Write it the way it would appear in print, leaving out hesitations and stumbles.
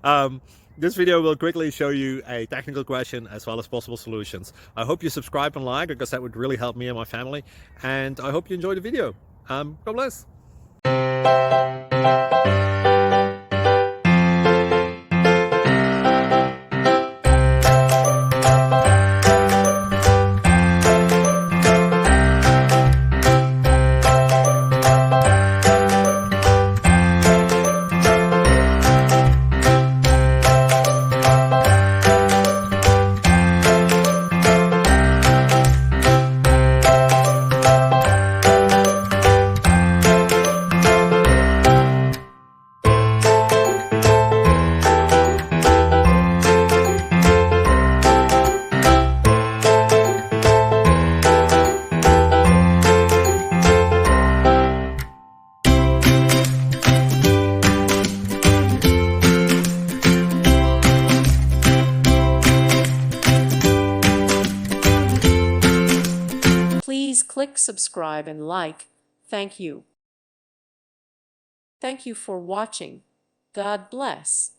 um, this video will quickly show you a technical question as well as possible solutions. I hope you subscribe and like, because that would really help me and my family. And I hope you enjoy the video. God bless. Please click subscribe and like. Thank you. Thank you for watching. God bless.